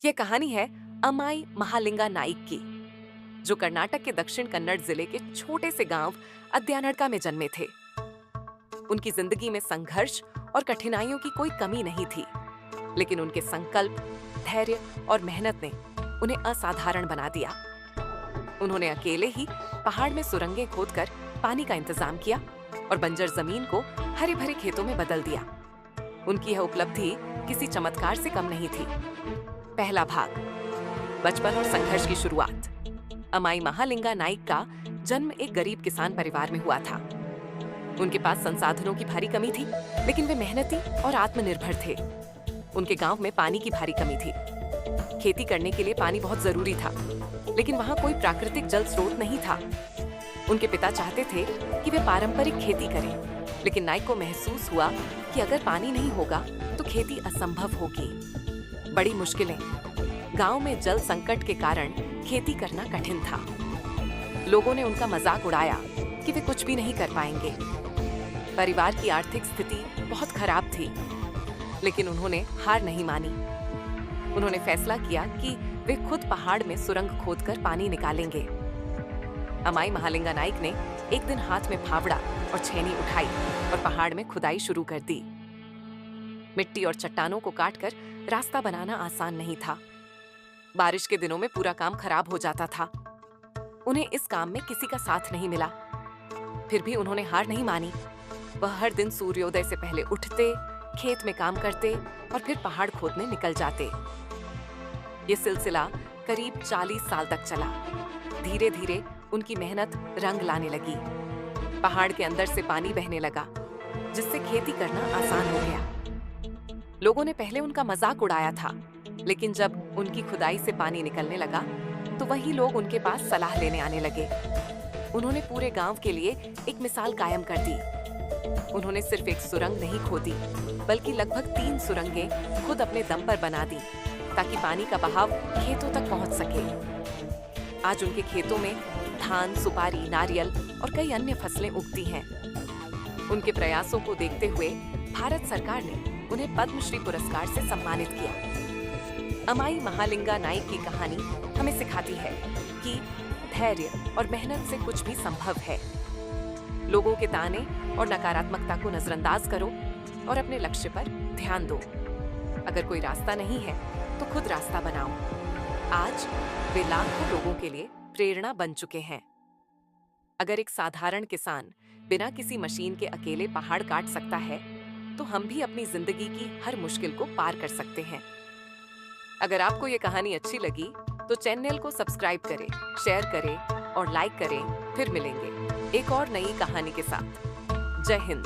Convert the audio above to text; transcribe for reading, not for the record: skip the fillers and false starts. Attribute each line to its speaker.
Speaker 1: यह कहानी है अमाई महालिंगा नाइक की, जो कर्नाटक के दक्षिण कन्नड़ जिले के छोटे से गांव अद्यानड़का में जन्मे थे। उनकी जिंदगी में संघर्ष और कठिनाइयों की कोई कमी नहीं थी, लेकिन उनके संकल्प, धैर्य और मेहनत ने उन्हें असाधारण बना दिया। उन्होंने अकेले ही पहाड़ में सुरंगें खोदकर पानी का इंतजाम किया और बंजर जमीन को हरे भरे खेतों में बदल दिया। उनकी यह उपलब्धि किसी चमत्कार से कम नहीं थी। पहला भाग, बचपन और संघर्ष की शुरुआत। अमाई महालिंगा नाइक का जन्म एक गरीब किसान परिवार में हुआ था। उनके पास संसाधनों की भारी कमी थी, लेकिन वे मेहनती और आत्मनिर्भर थे। उनके गांव में पानी की भारी कमी थी। खेती करने के लिए पानी बहुत जरूरी था, लेकिन वहां कोई प्राकृतिक जल स्रोत नहीं था। उनके पिता चाहते थे कि वे पारंपरिक खेती करें, लेकिन नाइक को महसूस हुआ कि अगर पानी नहीं होगा तो खेती असंभव होगी। बड़ी मुश्किलें, गांव में जल संकट के कारण खेती करना कठिन था। लोगों ने उनका मजाक उड़ाया कि वे कुछ भी नहीं कर पाएंगे। परिवार की आर्थिक स्थिति बहुत खराब थी, लेकिन उन्होंने हार नहीं मानी। उन्होंने फैसला किया कि वे खुद पहाड़ में सुरंग खोदकर पानी निकालेंगे। अमाई महालिंगा नाइक ने एक दिन हाथ में फावड़ा और छेनी उठाई और पहाड़ में खुदाई शुरू कर दी। मिट्टी और चट्टानों को काटकर रास्ता बनाना आसान नहीं था। बारिश के दिनों में पूरा काम खराब हो जाता था। उन्हें इस काम में किसी का साथ नहीं मिला। फिर भी उन्होंने हार नहीं मानी। वह हर दिन सूर्योदय से पहले उठते, खेत में काम करते और फिर पहाड़ खोदने निकल जाते। ये सिलसिला करीब 40 साल तक चला। धीरे धीरे उनकी मेहनत रंग लाने लगी। पहाड़ के अंदर से पानी बहने लगा, जिससे खेती करना आसान हो गया। लोगों ने पहले उनका मजाक उड़ाया था, लेकिन जब उनकी खुदाई से पानी निकलने लगा तो वही लोग उनके पास सलाह लेने आने लगे। उन्होंने पूरे गांव के लिए एक मिसाल कायम कर दी। उन्होंने सिर्फ एक सुरंग नहीं खोदी, बल्कि लगभग 3 सुरंगें खुद अपने दम पर बना दी, ताकि पानी का बहाव खेतों तक पहुंच सके। आज उनके खेतों में धान, सुपारी, नारियल और कई अन्य फसलें उगती हैं। उनके प्रयासों को देखते हुए भारत सरकार ने उन्हें पद्मश्री पुरस्कार से सम्मानित किया। अमाई महालिंगा नाइक की कहानी हमें सिखाती है कि धैर्य और मेहनत से कुछ भी संभव है। लोगों के ताने और नकारात्मकता को नजरअंदाज करो और अपने लक्ष्य पर ध्यान दो। अगर कोई रास्ता नहीं है तो खुद रास्ता बनाओ। आज वे लाखों लोगों के लिए प्रेरणा बन चुके हैं। अगर एक साधारण किसान बिना किसी मशीन के अकेले पहाड़ काट सकता है, तो हम भी अपनी जिंदगी की हर मुश्किल को पार कर सकते हैं। अगर आपको ये कहानी अच्छी लगी तो चैनल को सब्सक्राइब करें, शेयर करें और लाइक करें। फिर मिलेंगे एक और नई कहानी के साथ। जय हिंद।